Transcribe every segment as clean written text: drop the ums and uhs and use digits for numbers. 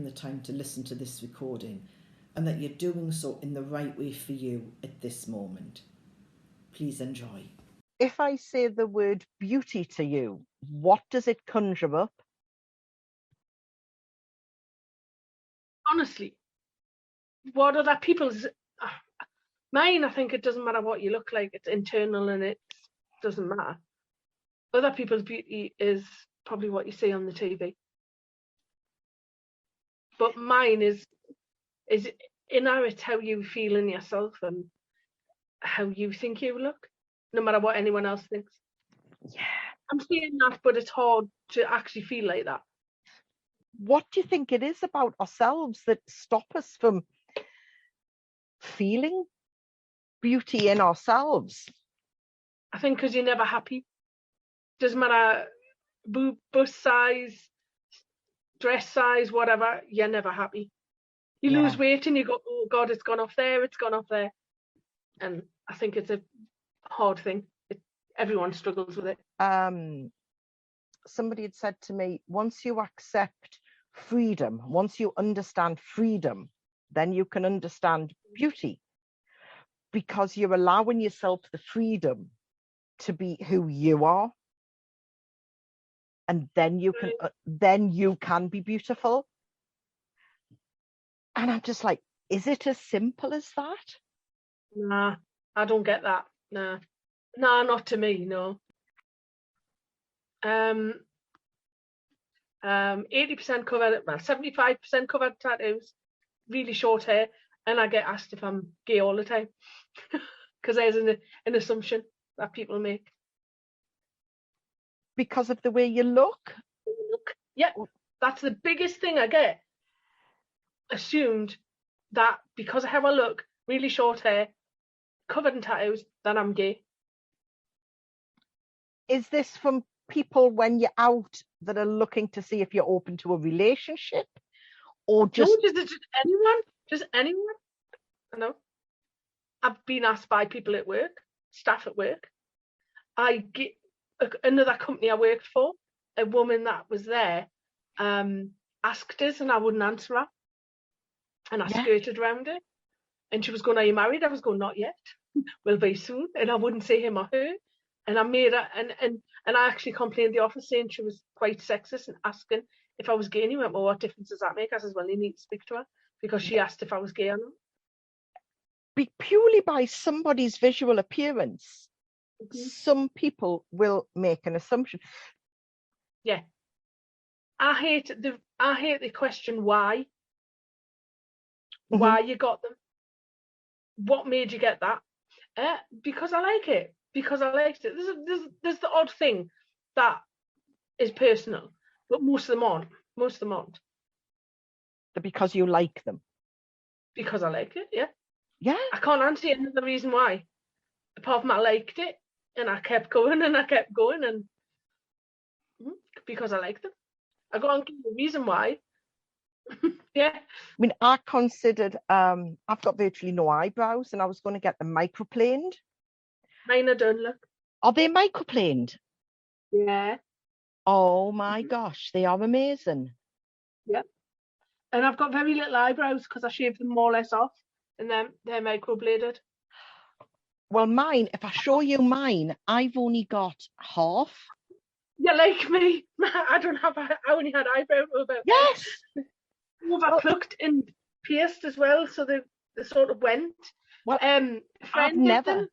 the time to listen to this recording and that you're doing so in the right way for you at this moment. Please enjoy. If I say the word beauty to you, what does it conjure up? Honestly, what other people's... Mine, I think it doesn't matter what you look like. It's internal and it doesn't matter. Other people's beauty is probably what you see on the TV. But mine is inherent, how you feel in yourself and how you think you look, no matter what anyone else thinks. Yeah. I'm saying that, but it's hard to actually feel like that. What do you think it is about ourselves that stop us from feeling beauty in ourselves? I think because you're never happy. Doesn't matter bust size, dress size, whatever, you're never happy. You lose weight and you go, oh God, it's gone off there, it's gone off there. And I think it's a hard thing. Everyone struggles with it. Somebody had said to me, once you accept freedom, once you understand freedom, then you can understand beauty, because you're allowing yourself the freedom to be who you are, and then you can be beautiful. And I'm just like, is it as simple as that? Nah, I don't get that. Nah, not to me. No. 80% covered, well, 75% covered tattoos, really short hair, and I get asked if I'm gay all the time because there's an assumption that people make. Because of the way you look? Yeah, that's the biggest thing I get. Assumed that because of how I look, really short hair, covered in tattoos, that I'm gay. Is this from people when you're out that are looking to see if you're open to a relationship, or just... No, just anyone. I know. I've been asked by people at work, staff at work. I get another company I worked for, a woman that was there asked us and I wouldn't answer her, and I skirted around it, and she was going, "Are you married?" I was going, "Not yet." "Well, very soon." And I wouldn't say him or her, and I made her, and I actually complained the office saying she was quite sexist and asking if I was gay. And he went, "Well, what difference does that make?" I says, "Well, you need to speak to her because she asked if I was gay or not." Purely by somebody's visual appearance, some people will make an assumption. Yeah, I hate the question why. Why you got them? What made you get that? Because I like it. Because I liked it. There's the odd thing that is personal, but most of them aren't. Because you like them. Because I like it, yeah. Yeah. I can't answer another reason why. Apart from I liked it, and I kept going, and because I liked them. I can't give you a reason why. Yeah. I mean, I considered, I've got virtually no eyebrows, and I was going to get them microplaned. Mine are done, look. Are they microplaned? Yeah. Oh my gosh, they are amazing. Yeah. And I've got very little eyebrows because I shaved them more or less off, and then they're microbladed. Well, mine, if I show you mine, I've only got half. You're like me. I only had eyebrows about. Yes. Over plucked and pierced as well, so they sort of went. Well, I've never.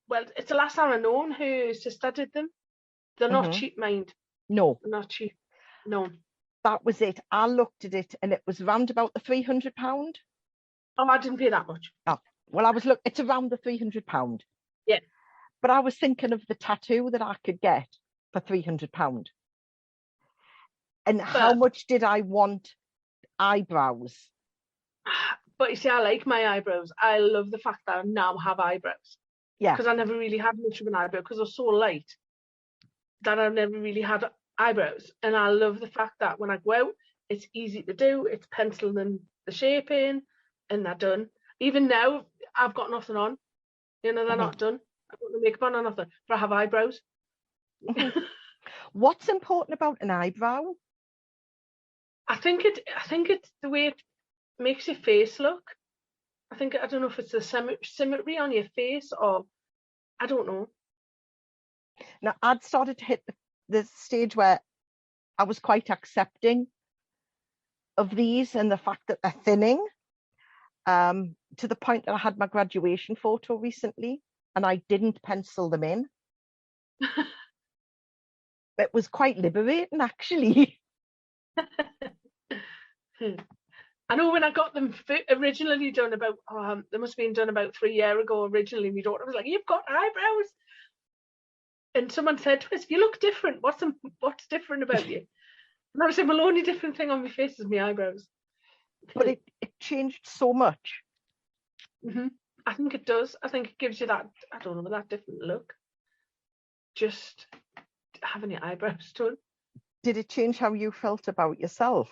Well, it's the last time I known whose sister did them. They're not cheap, mind. No, they're not cheap. No. That was it. I looked at it, and it was around about the £300. Oh, I didn't pay that much. Oh, well, it's around the £300. Yeah. But I was thinking of the tattoo that I could get for £300. And how much did I want eyebrows? But you see, I like my eyebrows. I love the fact that I now have eyebrows. Yeah. Because I never really had much of an eyebrow because they're so light that I've never really had eyebrows. And I love the fact that when I go out, it's easy to do. It's penciling the shape in, and they're done. Even now, I've got nothing on. They're not done. I've got no makeup on or nothing, but I have eyebrows. What's important about an eyebrow? I think it's the way it makes your face look. I don't know if it's the symmetry on your face, or I don't know. Now, I'd started to hit the stage where I was quite accepting of these and the fact that they're thinning, to the point that I had my graduation photo recently and I didn't pencil them in. It was quite liberating, actually. I know when I got them originally done about, they must have been done about 3 years ago originally. My daughter was like, "You've got eyebrows." And someone said to us, "You look different. What's different about you?" And I was saying, "Well, the only different thing on my face is my eyebrows." But it changed so much. Mm-hmm. I think it does. I think it gives you that, I don't know, that different look. Just having your eyebrows done. Did it change how you felt about yourself?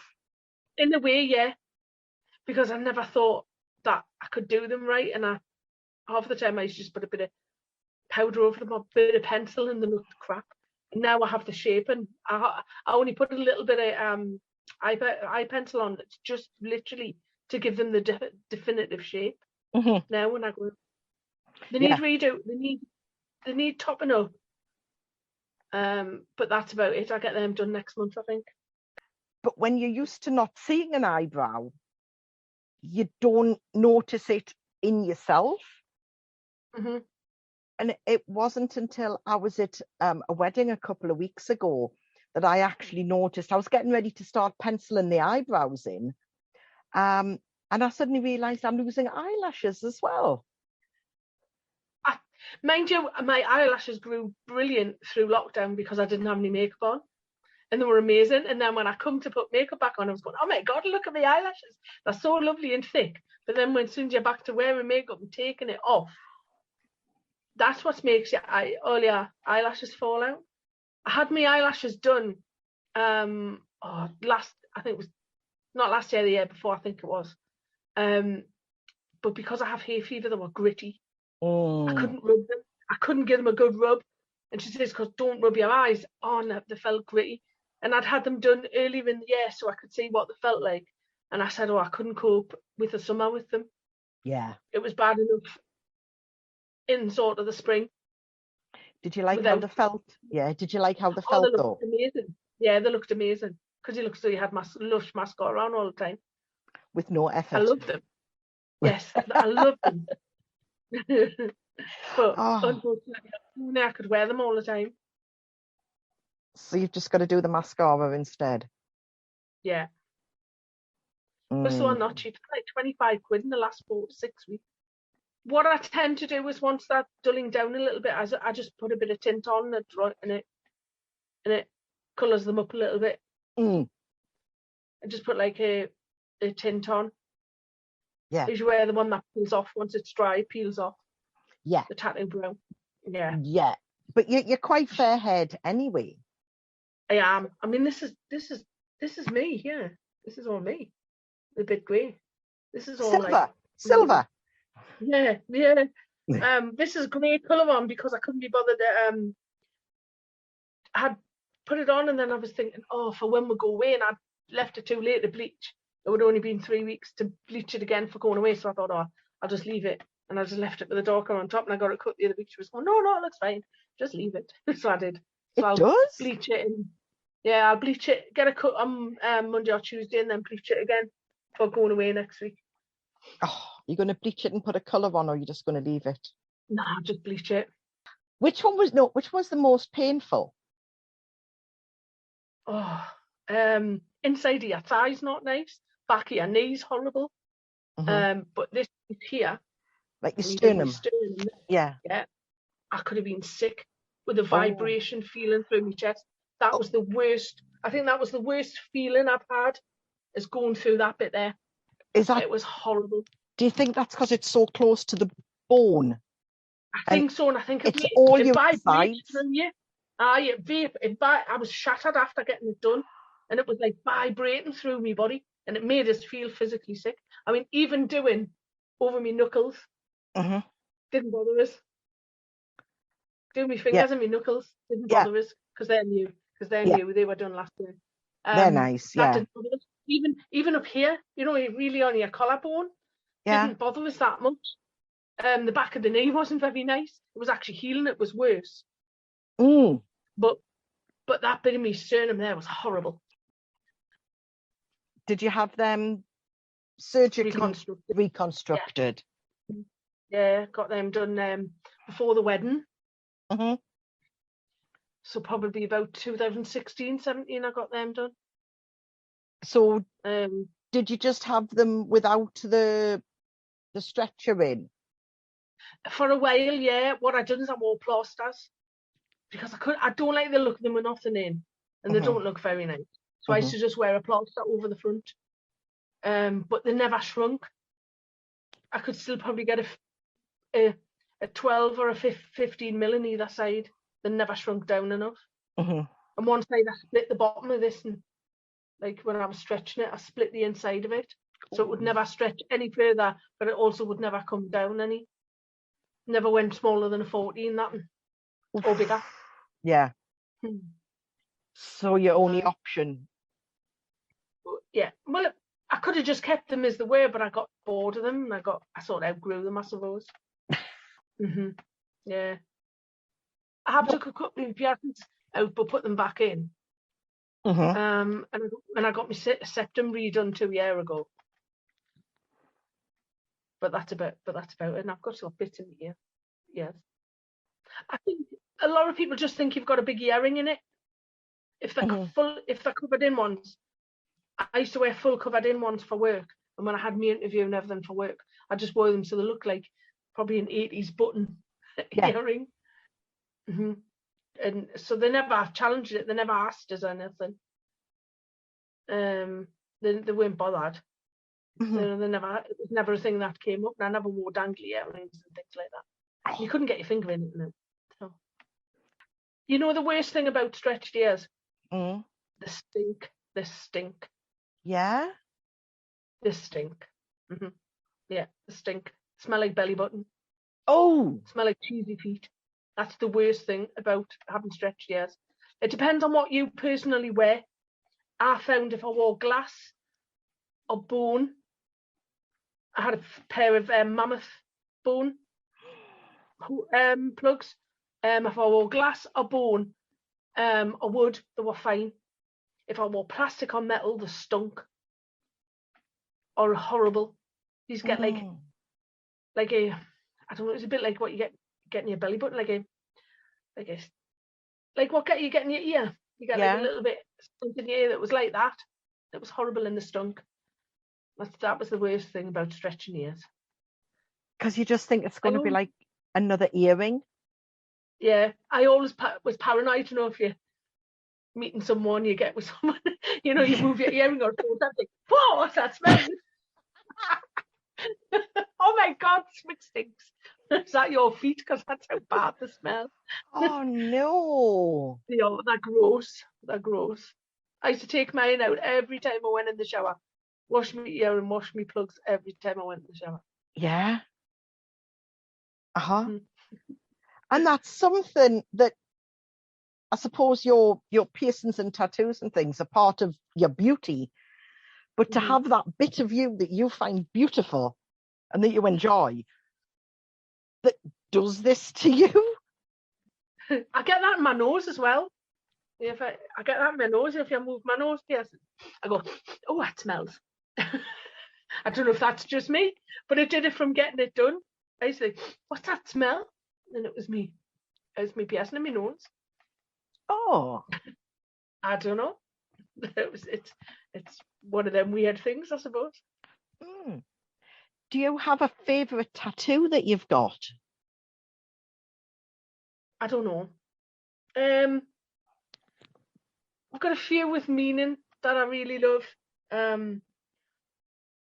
In a way, yeah. Because I never thought that I could do them right. And half the time I used to just put a bit of powder over them, or a bit of pencil, and they looked crap. And now I have the shape, and I only put a little bit of eye pencil on. It's just literally to give them the definitive shape. Mm-hmm. Now when I go, they need redo. They need topping up. But that's about it. I get them done next month, I think. But when you're used to not seeing an eyebrow, you don't notice it in yourself. Mm-hmm. And it wasn't until I was at a wedding a couple of weeks ago that I actually noticed. I was getting ready to start penciling the eyebrows in. And I suddenly realised I'm losing eyelashes as well. Mind you, my eyelashes grew brilliant through lockdown because I didn't have any makeup on. And they were amazing. And then when I come to put makeup back on, I was going, "Oh my God, look at my eyelashes. They're so lovely and thick." But then as soon as you're back to wearing makeup and taking it off, that's what makes all your eyelashes fall out. I had my eyelashes done I think it was not last year, the year before, I think it was. But because I have hay fever, they were gritty. I couldn't rub them. I couldn't give them a good rub. And she says, "Because don't rub your eyes." Oh, no, they felt gritty. And I'd had them done earlier in the year so I could see what they felt like. And I said, "Oh, I couldn't cope with the summer with them." Yeah. It was bad enough in sort of the spring. Did you like how they felt? Yeah. Did you like how they felt, they though? looked amazing. Yeah, they looked amazing. Because you looked so you had lush mascara on all the time. With no effort. I loved them. Yes, I loved them. But unfortunately, I could wear them all the time. So you've just got to do the mascara instead. Yeah. But so I'm not cheap. It's like 25 quid in the last 4 to 6 weeks. What I tend to do is once that's dulling down a little bit, I just put a bit of tint on and it colours them up a little bit. I just put like a tint on. Yeah. You wear the one that peels off once it's dry, it peels off. Yeah. The tattoo brown. Yeah. Yeah. But you're quite fair head anyway. I am. I mean, this is me. Yeah, this is all me. The bit grey. This is all silver. Yeah. This is grey colour on because I couldn't be bothered. I had put it on and then I was thinking, oh, for when we go away, and I'd left it too late to bleach. It would only been 3 weeks to bleach it again for going away. So I thought, oh, I'll just leave it. And I just left it with the darker on top, and I got it cut the other week. She was going, no, it looks fine. Just leave it. So I did. So I'll does? bleach it. I'll bleach it, get a cut on Monday or Tuesday, and then bleach it again for going away next week. Oh, you're going to bleach it and put a colour on, or you're just going to leave it? No, I'll just bleach it. Which was the most painful? Oh, inside of your thigh's not nice. Back of your knee's horrible. But this here, like your sternum. Yeah. I could have been sick with the vibration feeling through my chest. That was the worst. I think that was the worst feeling I've had, is going through that bit there. It was horrible. Do you think that's because it's so close to the bone? I think so, and I think it's all your vibrates through you. I was shattered after getting it done, and it was like vibrating through my body, and it made us feel physically sick. I mean, even doing over my knuckles didn't bother us. Doing my fingers and my knuckles didn't bother us because they're new. They were done last year. They're nice. That didn't bother us. even up here, really on your collarbone, Yeah. didn't bother us that much. The back of the knee wasn't very nice. It was actually healing. It was worse. Mm. But that bit of me sternum there was horrible. Did you have them surgically Reconstructed. reconstructed? Yeah, got them done before the wedding. Mm-hmm. So probably about 2016, 17, I got them done. So Um, did you just have them without the stretcher in? for a while, yeah. What I done is I wore plasters because I don't like the look of them with nothing in, and they don't look very nice. So I used to just wear a plaster over the front. But they never shrunk. I could still probably get a 12 or a 15 mil on either side. They never shrunk down enough. Mm-hmm. And one side I split the bottom of this, and like when I was stretching it, I split the inside of it. So it would never stretch any further, but it also would never come down any. Never went smaller than a 14, that one. Or bigger. Yeah. Hmm. So your only option. Yeah. Well, I could have just kept them as they were, but I got bored of them, and I sort of outgrew them, I suppose. Yeah. I have took a couple of piercings out, but put them back in. And I got my septum redone 2 years ago. But that's about it. And I've got a little bit in the ear. Yes. I think a lot of people just think you've got a big earring in it. If they're covered in ones. I used to wear full covered in ones for work, and when I had my interview and everything for work, I just wore them so they look like probably an 80s button earring. And so they never challenged it. They never asked us anything. They weren't bothered. They never. It was never a thing that came up. And I never wore dangly earrings and things like that. You couldn't get your finger in it now. So. You know the worst thing about stretched ears? The stink. The stink. Yeah? The stink. Yeah, the stink. Smell like belly button. Oh! Smell like cheesy feet. That's the worst thing about having stretched ears. It depends on what you personally wear. I found if I wore glass or bone, I had a pair of mammoth bone plugs. If I wore glass or bone or wood, they were fine. If I wore plastic or metal, they stunk or horrible. These get like a, I don't know, it's a bit like what you get in your belly button, like what you get in your ear. You get like a little bit stunk in your ear that was like that. It was horrible in the stunk. That was the worst thing about stretching ears. Because you just think it's going to be like another earring. Yeah, I always was paranoid. If you're meeting someone, you get with someone, you move your earring or something. Whoa, what's that smell? Oh my God, it stinks. Is that your feet? Because that's how bad the smell. Oh no. They're gross. They're gross. I used to take mine out every time I went in the shower. Wash my ear and wash my plugs every time I went in the shower. Yeah. And that's something that I suppose your piercings and tattoos and things are part of your beauty. But to have that bit of you that you find beautiful and that you enjoy, that does this to you. I get that in my nose as well. If I get that in my nose, if I move my nose piercing, I go, oh, that smells. I don't know if that's just me, but it did it from getting it done. I used to think, what's that smell? And it was me. It was me piercing in my nose. Oh. I don't know. It's one of them weird things, I suppose. Do you have a favourite tattoo that you've got? I don't know. I've got a few with meaning that I really love.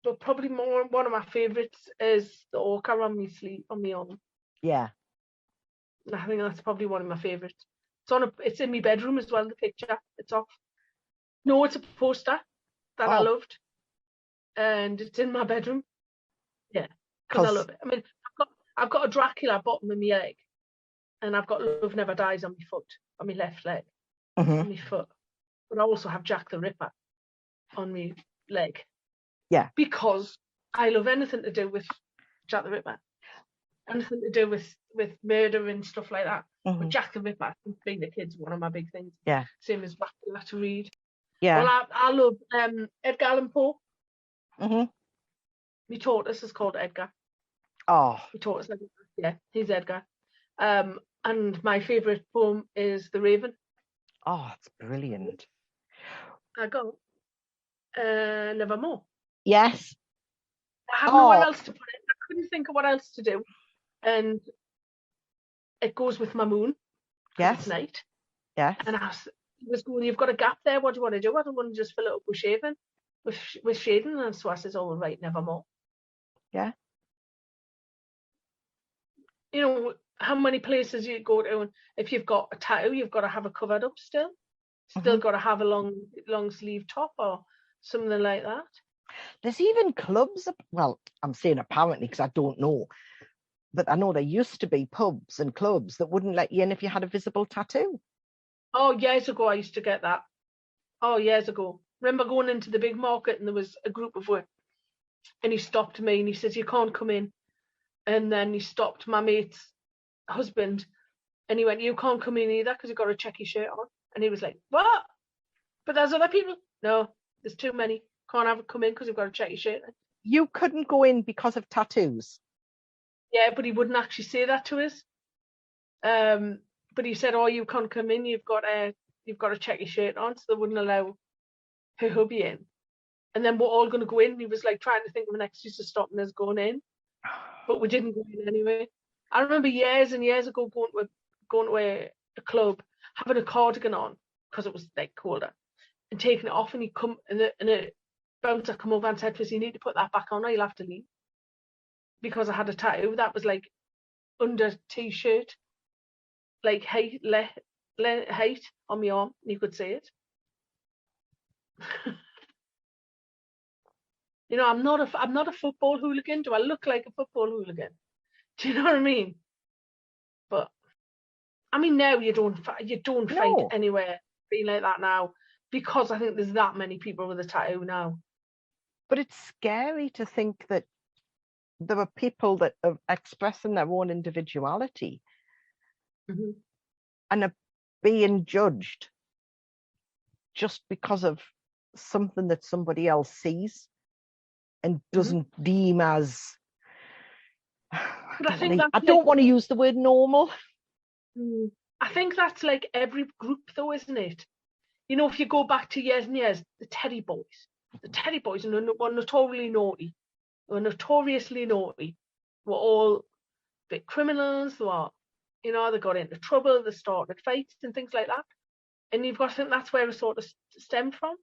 But probably one of my favourites is the orca on my sleeve, on my arm. Yeah. I think that's probably one of my favourites. It's in my bedroom as well, the picture. It's off. No, it's a poster that I loved. And it's in my bedroom. Yeah. Because I love it. I mean, I've got a Dracula bottom of my leg. And I've got Love Never Dies on my foot, on my left leg, on my foot. But I also have Jack the Ripper on my leg. Yeah. Because I love anything to do with Jack the Ripper. Anything to do with murder and stuff like that. Mhm. But Jack the Ripper, being the kids, one of my big things. Yeah. Same as back to read. Yeah. Well, I love Edgar Allan Poe. Hmm. My tortoise is called Edgar. Oh. My tortoise, yeah, he's Edgar. And my favourite poem is The Raven. Oh, it's brilliant. I go, Nevermore. Yes. I had nowhere Oh. else to put it. I couldn't think of what else to do. And it goes with my moon. Yes. It's night. Yes. And I was going, you've got a gap there. What do you want to do? I don't want to just fill it up with shaving, with shading. And so I says, oh, right, Nevermore. Yeah. You know, how many places you go to, and if you've got a tattoo, you've got to have it covered up still. Still got to have a long sleeve top or something like that. There's even clubs. Well, I'm saying apparently because I don't know. But I know there used to be pubs and clubs that wouldn't let you in if you had a visible tattoo. Oh, years ago, I used to get that. Oh, years ago. Remember going into the big market and there was a group of work and he stopped me and he says, you can't come in. And then he stopped my mate's husband and he went, you can't come in either because you've got to check your shirt on. And he was like, what? But there's other people? No, there's too many. Can't have it come in because you've got to check your shirt on. You couldn't go in because of tattoos. Yeah, but he wouldn't actually say that to us. But he said, oh, you can't come in, you've got to check your shirt on, so they wouldn't allow her hubby in. And then we're all going to go in. He was like trying to think of an excuse to stop us going in, but we didn't go in anyway. I remember years and years ago going to a club, having a cardigan on because it was like colder, and taking it off, and he come and a bouncer come over and said to us, you need to put that back on or you'll have to leave. Because I had a tattoo that was like under t-shirt, like height on my arm, and you could see it. You know, I'm not a football hooligan. Do I look like a football hooligan? Do you know what I mean? But I mean, now you don't fight anywhere being like that now, because I think there's that many people with a tattoo now. But it's scary to think that there are people that are expressing their own individuality and are being judged just because of something that somebody else sees and doesn't deem as, I don't want to use the word normal. I think that's like every group though, isn't it? You know, if you go back to years and years, the Teddy Boys were notoriously naughty, were all big criminals, they got into trouble, they started fights and things like that. And you've got to think that's where it sort of stemmed from.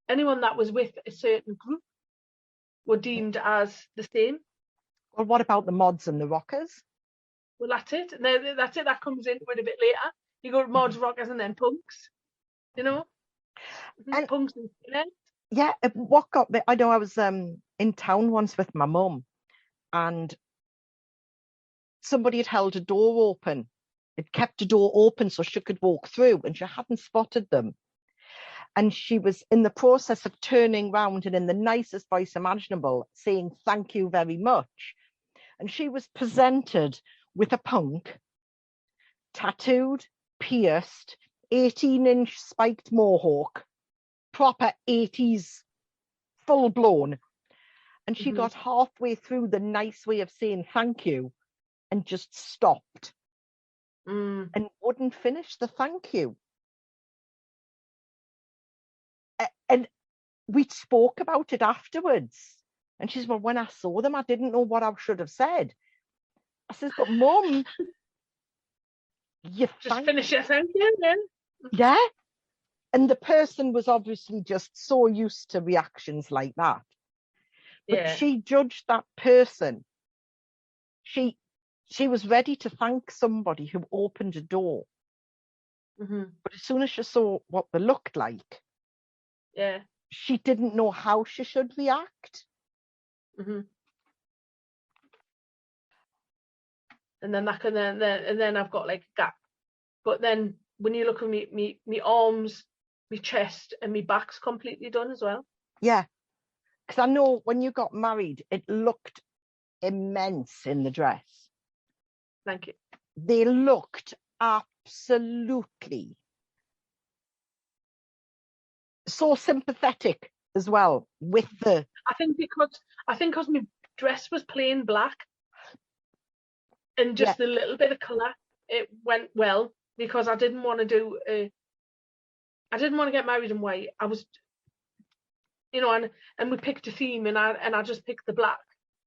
Anyone that was with a certain group were deemed as the same. Well, what about the mods and the rockers? Well, that's it. That's it. That comes into it a bit later. You go to mods, rockers, and then punks. You know, and punks and skinheads. Yeah, what got me? I know I was in town once with my mum, and somebody had held a door open. It kept the door open so she could walk through, and she hadn't spotted them. And she was in the process of turning round and in the nicest voice imaginable saying thank you very much. And she was presented with a punk, tattooed, pierced, 18-inch spiked mohawk, proper 80s, full blown. And she got halfway through the nice way of saying thank you and just stopped and wouldn't finish the thank you. And we spoke about it afterwards. And she said, well, when I saw them, I didn't know what I should have said. I said, but Mum, you just finish your thank you then. Yeah. And the person was obviously just so used to reactions like that. But she judged that person. She was ready to thank somebody who opened a door. But as soon as she saw what they looked like, she didn't know how she should react. And then and then I've got like a gap. But then when you look at me arms, my chest, and my back's completely done as well. Yeah. Because I know when you got married, it looked immense in the dress. Thank you. They looked absolutely so sympathetic as well with the. I think because my dress was plain black, and just a little bit of colour, it went well, because I didn't want to get married in white. I was, and we picked a theme, and I just picked the black,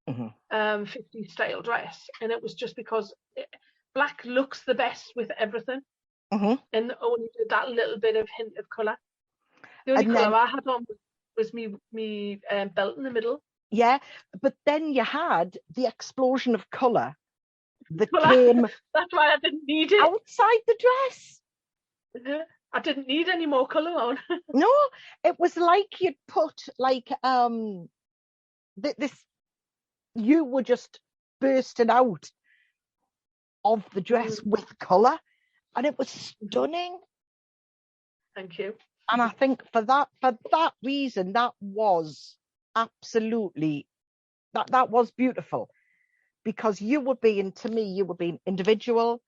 50s style dress, and it was just because black looks the best with everything, and only did that little bit of hint of colour. The only colour I had on was me belt in the middle. Yeah, but then you had the explosion of colour that came. That's why I didn't need it outside the dress. I didn't need any more colour on. No, it was like you'd put like this. You were just bursting out of the dress with colour, and it was stunning. Thank you. And I think for that reason, that was absolutely that was beautiful, because you were being individual.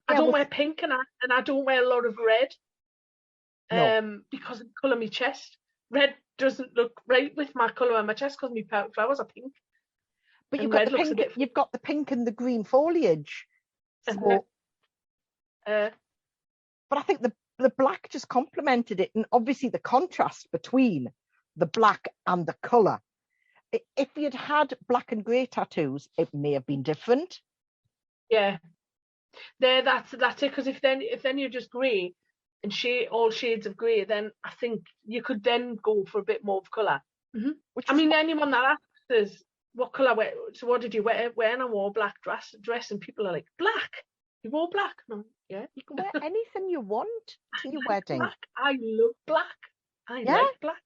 I don't wear pink, and I don't wear a lot of red. Because of the colour of my chest. Red doesn't look right with my colour on my chest, because my flowers are pink. But you've got the pink. You've got the pink and the green foliage. So, but I think the black just complemented it, and obviously the contrast between the black and the colour. If you'd had black and grey tattoos, it may have been different. Yeah, that's it. Because if then you're just grey and all shades of grey, then I think you could then go for a bit more of colour. Anyone that asks us what colour, so what did you wear? When I wore black dress, and people are like, black? You wore black? No, yeah. You can wear anything you want to your wedding. Black. I love black. I like black.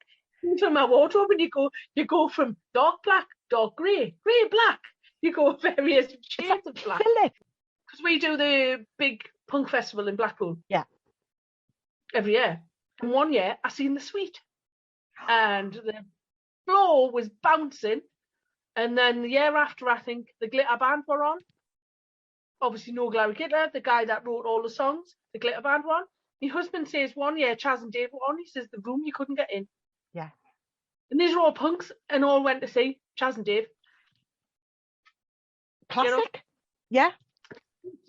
From my wardrobe, and you go from dark black, dark grey, grey black. You go various shades of black. Because we do the big punk festival in Blackpool. Yeah. Every year. And one year I seen the suite, and the floor was bouncing. And then the year after, I think the glitter band were on. Obviously, no Larry Gittler, the guy that wrote all the songs, the glitter band one. My husband says one year Chaz and Dave were on. He says the room you couldn't get in. Yeah. And these are all punks, and all went to see Chaz and Dave. Classic. Yeah.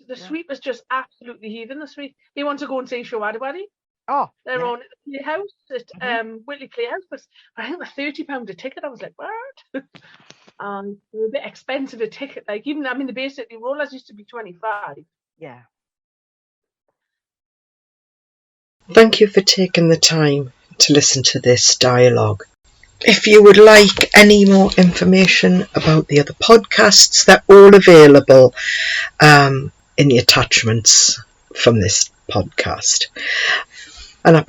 The suite was just absolutely heaving. The suite. He wanted to go and see Shawadi Wadi. Oh, they're on at the Playhouse at Whitley Playhouse, but I think they're £30 a ticket. I was like, what? They're a bit expensive a ticket. Like the basically rollers used to be 25. Yeah. Thank you for taking the time to listen to this dialogue. If you would like any more information about the other podcasts, they're all available in the attachments from this podcast. And I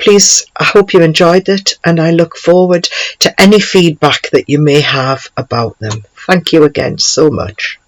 hope you enjoyed it, and I look forward to any feedback that you may have about them. Thank you again so much.